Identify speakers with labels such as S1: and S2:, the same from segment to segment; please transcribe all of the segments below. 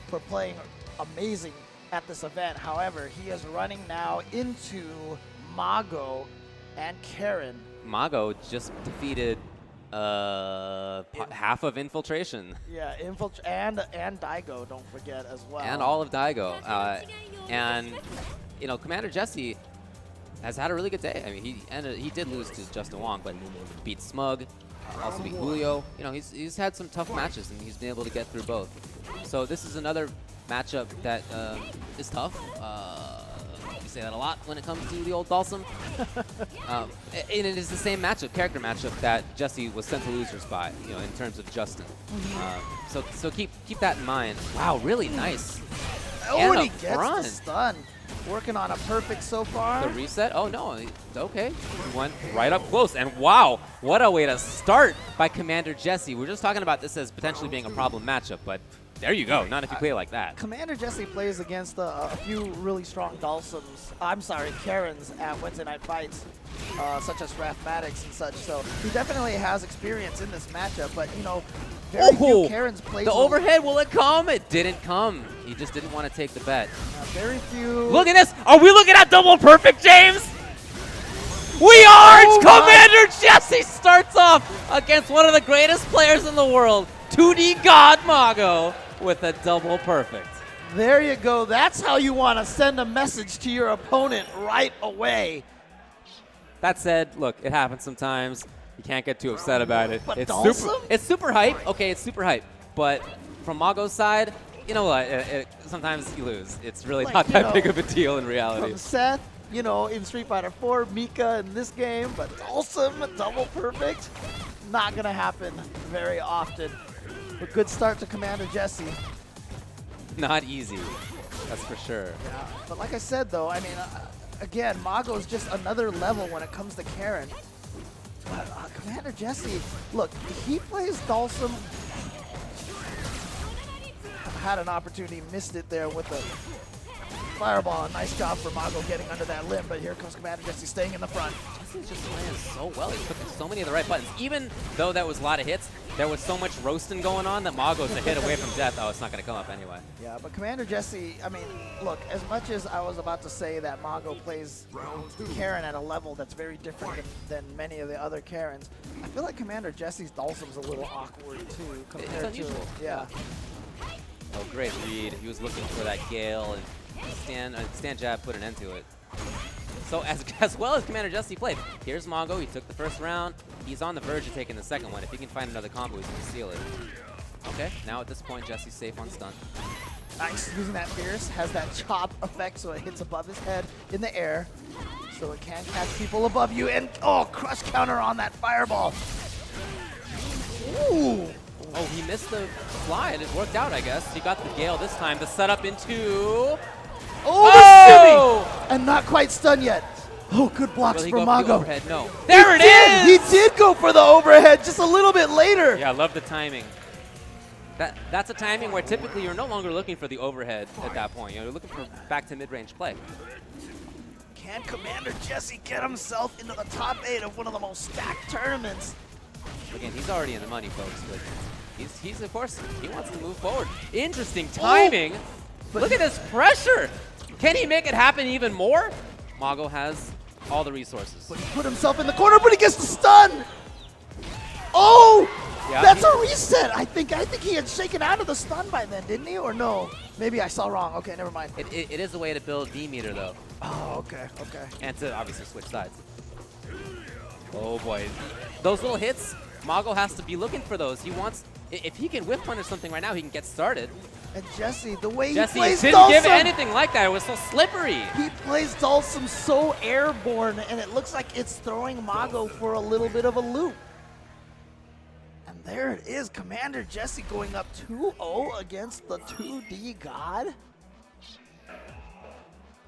S1: for playing amazing at this event. However, he is running now into Mago and Karin.
S2: Mago just defeated half of Infiltration.
S1: Yeah, and Daigo, don't forget as well.
S2: And all of Daigo. And, you know, Commander Jesse has had a really good day. I mean, he did lose to Justin Wong, but beat Smug, also beat Julio. You know, he's had some tough matches, and he's been able to get through both. So this is another matchup that is tough. We say that a lot when it comes to the old Dhalsim. And it is the same matchup, character matchup, that Jesse was sent to losers by, you know, in terms of Justin. So keep that in mind. Wow, really nice.
S1: Oh,
S2: and
S1: he gets the stun. Working on a perfect so far.
S2: The reset? Oh, no. Okay. He went right up close. And wow, what a way to start by Commander Jesse. We're just talking about this as potentially being a problem matchup, but there you go. Not if you play like that.
S1: Commander Jesse plays against a few really strong Dhalsims. I'm sorry, Karins at Wednesday Night Fights, such as Rathmatics and such. So he definitely has experience in this matchup, but you know, very few Karins play.
S2: The overhead, will it come? It didn't come. He just didn't want to take the bet.
S1: Very few.
S2: Look at this. Are we looking at double perfect, James? We are! It's Commander Jesse starts off against one of the greatest players in the world, 2D God Mago, with a double perfect.
S1: There you go. That's how you want to send a message to your opponent right away.
S2: That said, look, it happens sometimes. You can't get too upset about it.
S1: But
S2: It's super hype. Okay, it's super hype. But from Mago's side, you know what? Sometimes you lose. It's really not that big of a deal in reality.
S1: From Seth, you know, in Street Fighter 4, Mika in this game, but Dhalsim, double perfect, not going to happen very often. A good start to Commander Jesse.
S2: Not easy, that's for sure.
S1: Yeah, but like I said, though, I mean, again, Mago is just another level when it comes to Karin. But Commander Jesse, look, he plays Dhalsim. Had an opportunity, missed it there with the fireball. Nice job for Mago getting under that limb, but here comes Commander Jesse staying in the front.
S2: Jesse's just playing so well. He's clicking so many of the right buttons. Even though that was a lot of hits, there was so much roasting going on that Mago's a hit away from death. Oh, it's not going to come up anyway.
S1: Yeah, but Commander Jesse, I mean, look, as much as I was about to say that Mago plays Karin at a level that's very different than many of the other Karins, I feel like Commander Jesse's Dhalsim's a little awkward, too, compared
S2: it's unusual.
S1: to, yeah.
S2: Oh, great read. He was looking for that Gale, and stand jab put an end to it. So as well as Commander Jesse played, here's Mago. He took the first round. He's on the verge of taking the second one. If he can find another combo, he's going to steal it. Okay, now at this point, Jesse's safe on stun.
S1: Nice, using that Fierce, has that chop effect so it hits above his head in the air. So it can catch people above you, and oh, crush counter on that fireball. Ooh.
S2: Oh, he missed the fly, and it worked out, I guess. He got the Gale this time. The setup into...
S1: Oh! And not quite stunned yet. Oh, good blocks for Mago.
S2: Overhead? No. There it is!
S1: He did go for the overhead just a little bit later.
S2: Yeah, I love the timing. That's a timing where typically you're no longer looking for the overhead at that point. You're looking for back to mid-range play.
S1: Can Commander Jesse get himself into the top 8 of one of the most stacked tournaments?
S2: Again, he's already in the money, folks, but he's of course, he wants to move forward. Interesting timing. Look at this pressure. Can he make it happen even more? Mago has all the resources.
S1: But he put himself in the corner, but he gets the stun. Oh, yeah, that's a reset. I think he had shaken out of the stun by then, didn't he? Or no? Maybe I saw wrong. Okay, never mind.
S2: It is a way to build D-meter, though.
S1: Oh, okay, okay.
S2: And to obviously switch sides. Oh, boy. Those little hits, Mago has to be looking for those. He wants... If he can whip punish something right now, he can get started.
S1: And Jesse, the way he plays
S2: Jesse didn't give anything like that. It was so slippery.
S1: He plays Dhalsim so airborne, and it looks like it's throwing Mago for a little bit of a loop. And there it is, Commander Jesse going up 2-0 against the 2D God.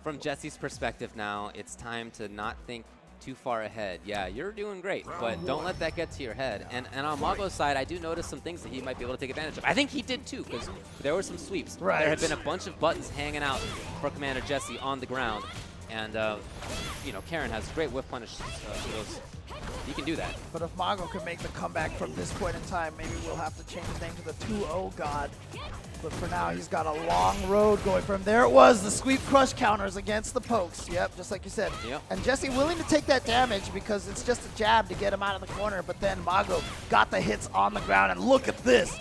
S2: From Jesse's perspective now, it's time to not think too far ahead. Yeah, you're doing great, but don't let that get to your head. And on Mago's side, I do notice some things that he might be able to take advantage of. I think he did too, because there were some sweeps.
S1: Right.
S2: There had been a bunch of buttons hanging out for Commander Jesse on the ground. And, you know, Karin has great whip punish. Those. He can do that.
S1: But if Mago can make the comeback from this point in time, maybe we'll have to change his name to the 2-0 God. But for now, he's got a long road going from there. It was the sweep crush counters against the pokes. Yep, just like you said.
S2: Yep.
S1: And Jesse willing to take that damage because it's just a jab to get him out of the corner. But then Mago got the hits on the ground. And look at this.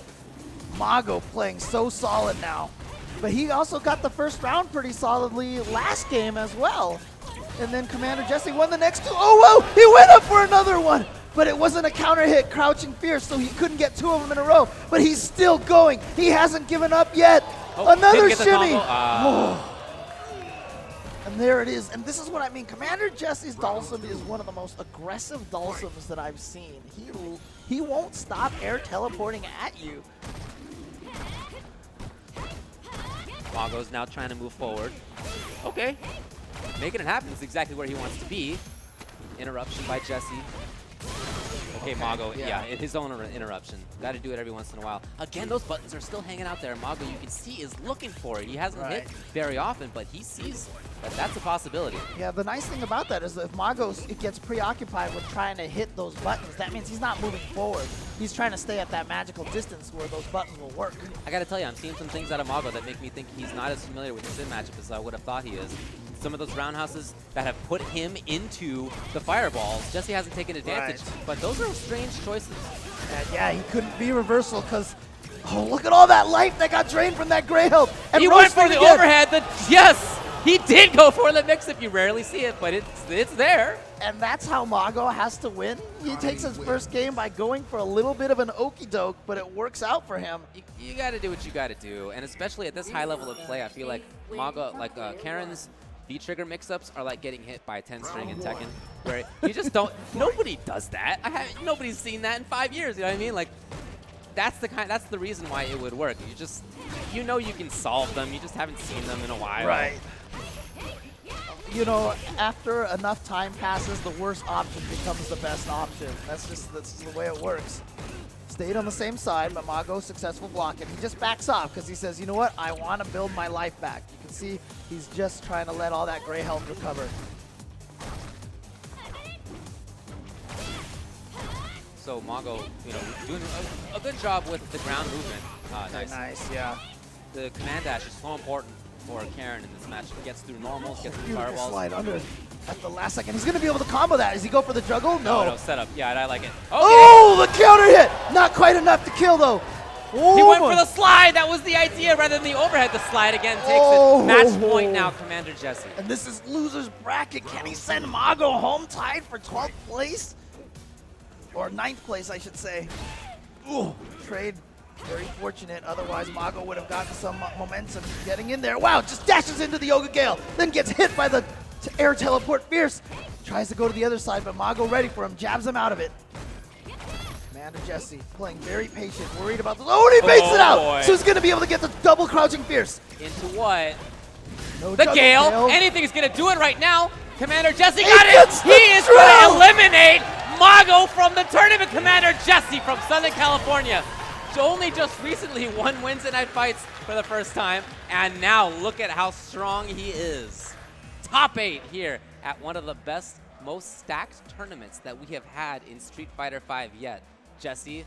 S1: Mago playing so solid now. But he also got the first round pretty solidly last game as well. And then Commander Jesse won the next two. Oh, whoa! He went up for another one! But it wasn't a counter hit, crouching fierce, so he couldn't get two of them in a row. But he's still going. He hasn't given up yet.
S2: Oh,
S1: Another
S2: didn't get the
S1: shimmy.
S2: combo.
S1: Oh. And there it is. And this is what I mean. Commander Jesse's Dhalsim is one of the most aggressive Dhalsims that I've seen. He won't stop air teleporting at you.
S2: Mago's now trying to move forward. Okay. Making it happen is exactly where he wants to be. Interruption by Jesse. Okay, Mago, yeah, his own interruption. Got to do it every once in a while. Again, those buttons are still hanging out there. Mago, you can see, is looking for it. He hasn't hit very often, but he sees that that's a possibility.
S1: Yeah, the nice thing about that is that if Mago gets preoccupied with trying to hit those buttons, that means he's not moving forward. He's trying to stay at that magical distance where those buttons will work.
S2: I got to tell you, I'm seeing some things out of Mago that make me think he's not as familiar with the Sim matchup as I would have thought he is. Some of those roundhouses that have put him into the fireballs, Jesse hasn't taken advantage, but those are strange choices.
S1: And yeah, he couldn't be reversal because, oh, look at all that life that got drained from that gray health. And
S2: he went for the overhead. Yes, he did go for the mix-up. You rarely see it, but it's there.
S1: And that's how Mago has to win. He takes his first game by going for a little bit of an okie doke, but it works out for him.
S2: You got to do what you got to do, and especially at this high level of play, I feel like Mago, like Karin's V-trigger mix-ups are like getting hit by a 10-string in Tekken, where you just don't. Nobody does that. Nobody's seen that in 5 years. You know what I mean? Like, that's the reason why it would work. You know you can solve them. You just haven't seen them in a while.
S1: Right. You know, after enough time passes, the worst option becomes the best option. That's the way it works. Stayed on the same side, but Mago successful blocking. He just backs off because he says, you know what? I want to build my life back. You can see he's just trying to let all that gray health recover.
S2: So Mago, you know, doing a good job with the ground movement. Nice.
S1: Nice, yeah.
S2: The command dash is so important for Karin in this match. He gets through normals, gets through
S1: Beautiful
S2: fireballs.
S1: slide under at the last second. He's going to be able to combo that. Does he go for the juggle? No.
S2: No, setup. Yeah, I like it. Okay.
S1: Oh, the counter hit! Not quite enough to kill, though. Oh,
S2: he went for the slide. That was the idea rather than the overhead. The slide again takes it. Match point now, Commander Jesse.
S1: And this is loser's bracket. Can he send Mago home tied for 12th place? Or 9th place, I should say. Ooh, trade. Very fortunate. Otherwise, Mago would have gotten some momentum getting in there. Wow, just dashes into the Yoga Gale. Then gets hit by the air teleport fierce. Tries to go to the other side, but Mago ready for him. Jabs him out of it. Commander Jesse playing very patient. Worried about the... Oh, and he baits it out.
S2: Boy.
S1: So he's going to be able to get the double crouching fierce.
S2: Into what?
S1: No
S2: The
S1: juggle
S2: Gale.
S1: fail.
S2: Anything's going to do it right now. Commander Jesse
S1: He
S2: got it.
S1: gets
S2: He
S1: the
S2: is
S1: throw.
S2: going to eliminate Mago from the tournament. Commander Jesse from Southern California. Only just recently won Wednesday Night Fights for the first time, and now look at how strong he is. Top 8 here at one of the best, most stacked tournaments that we have had in Street Fighter V yet. Jesse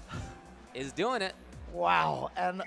S2: is doing it.
S1: Wow. And